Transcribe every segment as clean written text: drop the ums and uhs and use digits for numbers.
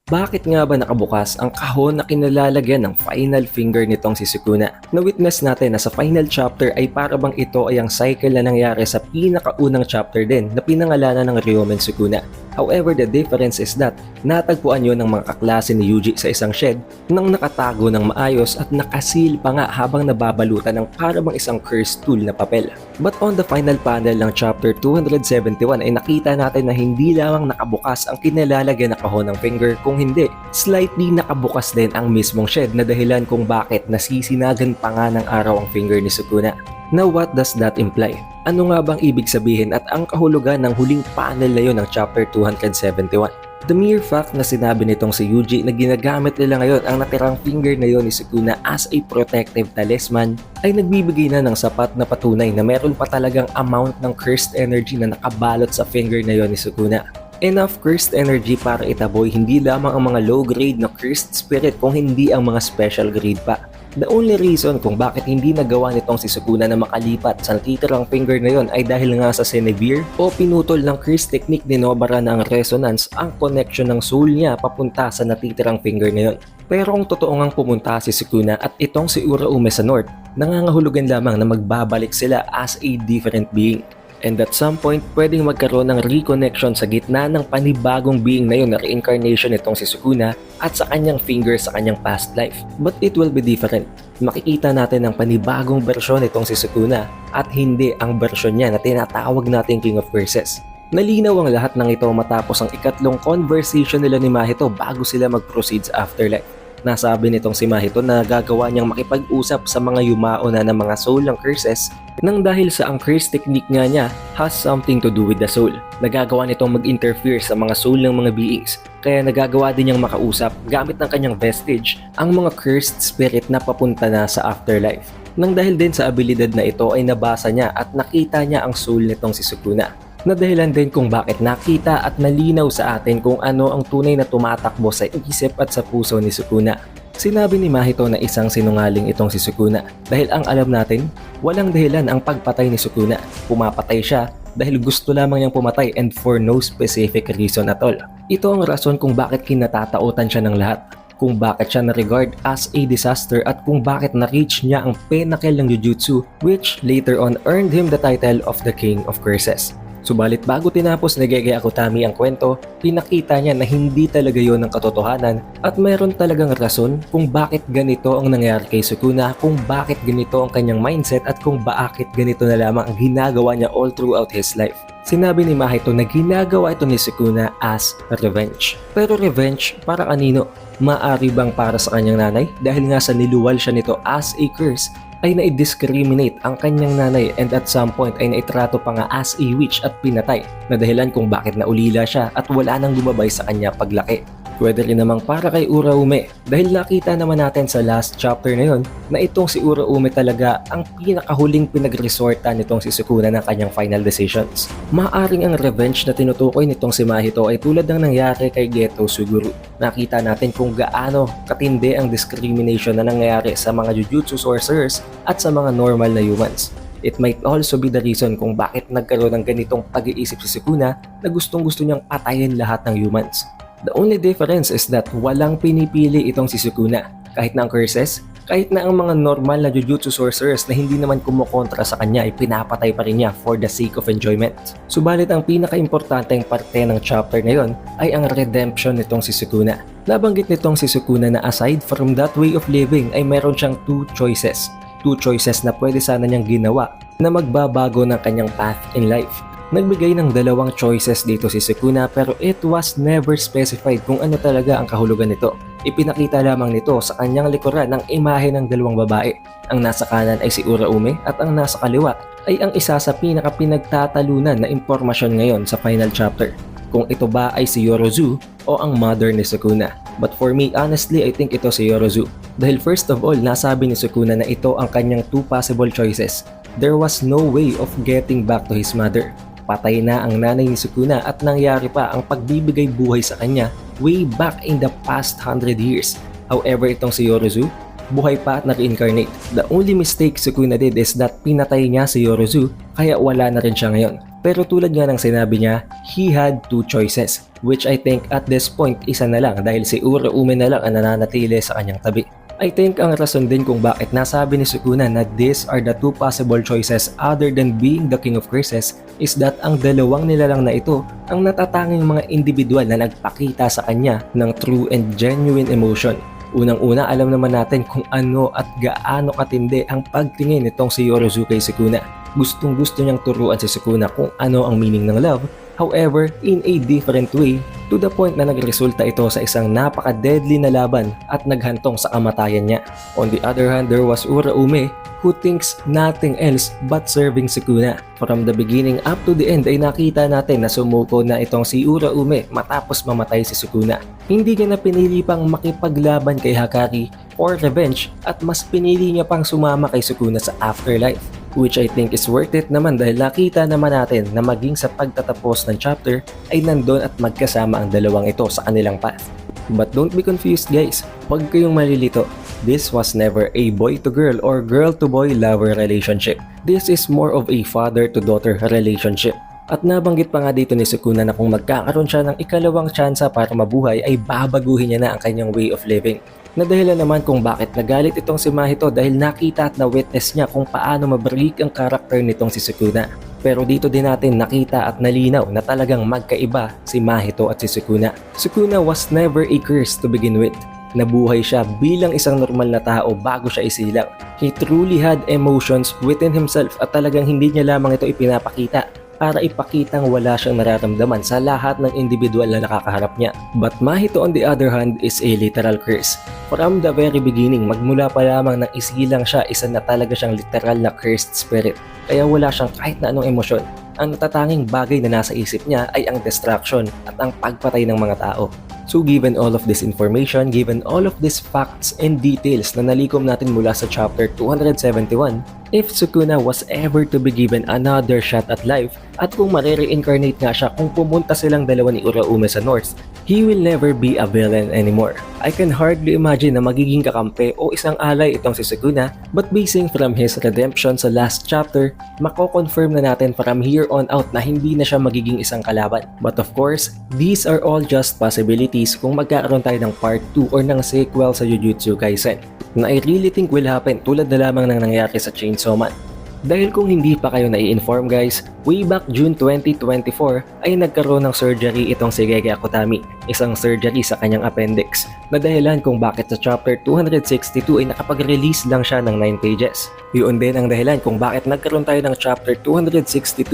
Bakit nga ba nakabukas ang kahon na kinalalagyan ng final finger nitong si Sukuna? Na-witness natin na sa final chapter ay para bang ito ay ang cycle na nangyari sa pinakaunang chapter din na pinangalanan ng Ryomen Sukuna. However, the difference is that natagpuan yon ng mga kaklase ni Yuji sa isang shed nang nakatago ng maayos at nakasil pa nga habang nababalutan ng para bang isang cursed tool na papel. But on the final panel ng chapter 271 ay nakita natin na hindi lamang nakabukas ang kinalalagyan na kahon ng finger, kung hindi, slightly nakabukas din ang mismong shed na dahilan kung bakit nasisinagan pa nga ng araw ang finger ni Sukuna. Now what does that imply? Ano nga bang ibig sabihin at ang kahulugan ng huling panel na yun ng chapter 271? The mere fact na sinabi nitong si Yuji na ginagamit nila ngayon ang natirang finger na yon ni Sukuna as a protective talisman ay nagbibigay na ng sapat na patunay na meron pa talagang amount ng cursed energy na nakabalot sa finger na yon ni Sukuna. Enough cursed energy para itaboy hindi lamang ang mga low grade na cursed spirit kung hindi ang mga special grade pa. The only reason kung bakit hindi nagawa nitong si Sukuna na makalipat sa natitirang finger na yon ay dahil nga sa Senevere o pinutol ng curse technique ni Nobara na ang resonance ang connection ng soul niya papunta sa natitirang finger na yon. Pero kung totoo ngang pumunta si Sukuna at itong si Uraume sa North, nangangahulugan lamang na magbabalik sila as a different being. And at some point, pwedeng magkaroon ng reconnection sa gitna ng panibagong being na yun na reincarnation nitong si Sukuna at sa kanyang finger sa kanyang past life. But it will be different. Makikita natin ang panibagong bersyon nitong si Sukuna at hindi ang bersyon niya na tinatawag natin King of Curses. Nalinaw ang lahat ng ito matapos ang ikatlong conversation nila ni Mahito bago sila mag-proceed sa afterlife. Nasabi nitong si Mahito na gagawa niyang makipag-usap sa mga yumao na ng mga soul ng curses nang dahil sa ang curse technique nga niya has something to do with the soul. Nagagawa nitong mag-interfere sa mga soul ng mga beings, kaya nagagawa din niyang makausap gamit ng kanyang vestige ang mga cursed spirit na papunta na sa afterlife. Nang dahil din sa abilidad na ito ay nabasa niya at nakita niya ang soul nitong si Sukuna. Na dahilan din kung bakit nakita at nalinaw sa atin kung ano ang tunay na tumatakbo sa isip at sa puso ni Sukuna. Sinabi ni Mahito na isang sinungaling itong si Sukuna dahil ang alam natin, walang dahilan ang pagpatay ni Sukuna. Pumapatay siya dahil gusto lamang niyang pumatay and for no specific reason at all. Ito ang rason kung bakit kinatatautan siya ng lahat, kung bakit siya na-regard as a disaster at kung bakit na-reach niya ang pinnacle ng Jujutsu which later on earned him the title of the King of Curses. Subalit bago tinapos ni Gege Akutami ang kwento, pinakita niya na hindi talaga yon ang katotohanan at mayroon talagang rason kung bakit ganito ang nangyari kay Sukuna, kung bakit ganito ang kanyang mindset at kung bakit ganito na lamang ang ginagawa niya all throughout his life. Sinabi ni Mahito na ginagawa ito ni Sukuna as revenge. Pero revenge para kanino? Maari bang para sa kanyang nanay? Dahil nga sa niluwal siya nito as a curse, ay na-discriminate ang kanyang nanay and at some point ay naitrato pa nga as a witch at pinatay na dahilan kung bakit naulila siya at wala nang gumabay sa kanya paglaki. Pwede rin namang para kay Uraume dahil nakita naman natin sa last chapter na yon na itong si Uraume talaga ang pinakahuling pinagresortan nitong si Sukuna ng kanyang final decisions. Maaring ang revenge na tinutukoy nitong si Mahito ay tulad ng nangyari kay Geto Suguru. Nakita natin kung gaano katindi ang discrimination na nangyayari sa mga Jujutsu sorcerers at sa mga normal na humans. It might also be the reason kung bakit nagkaroon ng ganitong pag-iisip si Sukuna na gustong-gusto niyang patayin lahat ng humans. The only difference is that walang pinipili itong si Sukuna. Kahit na ang curses, kahit na ang mga normal na Jujutsu sorcerers na hindi naman kumukontra sa kanya ay pinapatay pa rin niya for the sake of enjoyment. Subalit ang pinaka-importanteng parte ng chapter na yon ay ang redemption nitong si Sukuna. Nabanggit nitong si Sukuna na aside from that way of living ay meron siyang two choices. Two choices na pwede sana niyang ginawa na magbabago ng kanyang path in life. Nagbigay ng dalawang choices dito si Sukuna pero it was never specified kung ano talaga ang kahulugan nito. Ipinakita lamang nito sa kanyang likuran ng imahe ng dalawang babae. Ang nasa kanan ay si Uraume at ang nasa kaliwa ay ang isa sa pinaka-pinagtatalunan na impormasyon ngayon sa final chapter. Kung ito ba ay si Yorozu o ang mother ni Sukuna. But for me, honestly, I think ito si Yorozu. Dahil first of all, nasabi ni Sukuna na ito ang kanyang two possible choices. There was no way of getting back to his mother. Patay na ang nanay ni Sukuna at nangyari pa ang pagbibigay buhay sa kanya way back in the past 100 years. However, itong si Yorozu, buhay pa at na-reincarnate. The only mistake Sukuna did is that pinatay niya si Yorozu kaya wala na rin siya ngayon. Pero tulad nga ng sinabi niya, he had two choices, which I think at this point isa na lang dahil si Uraume na lang ang nananatili sa kanyang tabi. I think ang rason din kung bakit nasabi ni Sukuna na these are the two possible choices other than being the King of Curses is that ang dalawang nilalang na ito ang natatanging mga individual na nagpakita sa kanya ng true and genuine emotion. Unang-una, alam naman natin kung ano at gaano katindi ang pagtingin nitong si Yorozuke Sukuna. Gustong-gusto niyang turuan si Sukuna kung ano ang meaning ng love, however, in a different way, to the point na nagresulta ito sa isang napaka-deadly na laban at naghantong sa kamatayan niya. On the other hand, there was Uraume who thinks nothing else but serving Sukuna. From the beginning up to the end ay nakita natin na sumuko na itong si Uraume matapos mamatay si Sukuna. Hindi niya na pinili pang makipaglaban kay Hakari for revenge at mas pinili niya pang sumama kay Sukuna sa afterlife. Which I think is worth it naman dahil nakita naman natin na maging sa pagtatapos ng chapter ay nandun at magkasama ang dalawang ito sa kanilang path. But don't be confused guys, huwag kayong malilito. This was never a boy-to-girl or girl-to-boy lover relationship. This is more of a father-to-daughter relationship. At nabanggit pa nga dito ni Sukuna na kung magkakaroon siya ng ikalawang tsansa para mabuhay ay babaguhin niya na ang kanyang way of living. Na dahilan naman kung bakit nagalit itong si Mahito dahil nakita at na-witness niya kung paano mabreak ang karakter nitong si Sukuna. Pero dito din natin nakita at nalinaw na talagang magkaiba si Mahito at si Sukuna. Sukuna was never a curse to begin with. Nabuhay siya bilang isang normal na tao bago siya isilang. He truly had emotions within himself at talagang hindi niya lamang ito ipinapakita para ipakitang wala siyang nararamdaman sa lahat ng individual na nakakaharap niya. But Mahito on the other hand is a literal curse. From the very beginning, magmula pa lamang nang isilang siya, isa na talaga siyang literal na cursed spirit. Kaya wala siyang kahit na anong emosyon. Ang natatanging bagay na nasa isip niya ay ang destruction at ang pagpatay ng mga tao. So given all of this information, given all of these facts and details na nalikom natin mula sa chapter 271, if Sukuna was ever to be given another shot at life at kung marere-incarnate nga siya kung pumunta silang dalawa ni Uraume sa North, he will never be a villain anymore. I can hardly imagine na magiging kakampi o isang alay itong si Sukuna, but basing from his redemption sa last chapter, mako-confirm na natin from here on out na hindi na siya magiging isang kalaban. But of course, these are all just possibilities kung magkakaroon tayo ng part 2 or ng sequel sa Jujutsu Kaisen, na I really think will happen tulad na lamang ng nangyari sa Chainsaw Man. Dahil kung hindi pa kayo nai-inform guys, way back June 2024 ay nagkaroon ng surgery itong si Gege Akutami, isang surgery sa kanyang appendix, na dahilan kung bakit sa chapter 262 ay nakapag-release lang siya ng 9 pages. Yun din ang dahilan kung bakit nagkaroon tayo ng chapter 262.5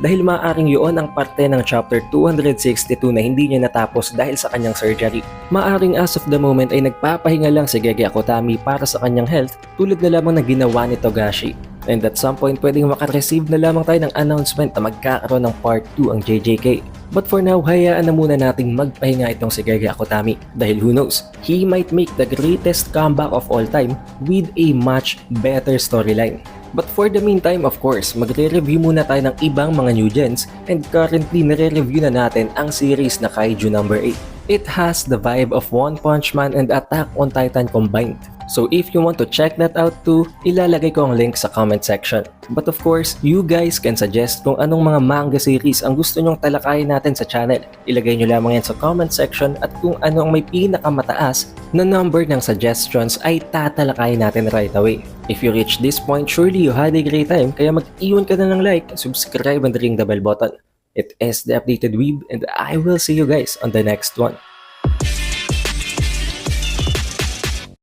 dahil maaaring yun ang parte ng chapter 262 na hindi niya natapos dahil sa kanyang surgery. Maaaring as of the moment ay nagpapahinga lang si Gege Akutami para sa kanyang health tulad na lamang na ginawa ni Togashi. And at some point pwedeng makareceive na lamang tayo ng announcement na magkakaroon ng part 2 ang JJK. But for now, hayaan na muna nating magpahinga itong si Gege Akutami dahil who knows, he might make the greatest comeback of all time with a much better storyline. But for the meantime, of course, magre-review muna tayo ng ibang mga new gens and currently nare-review na natin ang series na Kaiju number 8. It has the vibe of One Punch Man and Attack on Titan combined. So if you want to check that out too, ilalagay ko ang link sa comment section. But of course, you guys can suggest kung anong mga manga series ang gusto nyong talakayin natin sa channel. Ilagay nyo lamang yan sa comment section at kung ano ang may pinakamataas na number ng suggestions ay tatalakayin natin right away. If you reach this point, surely you had a great time, kaya mag-iwan ka na ng like, subscribe and ring the bell button. It is the Updated Weeb and I will see you guys on the next one.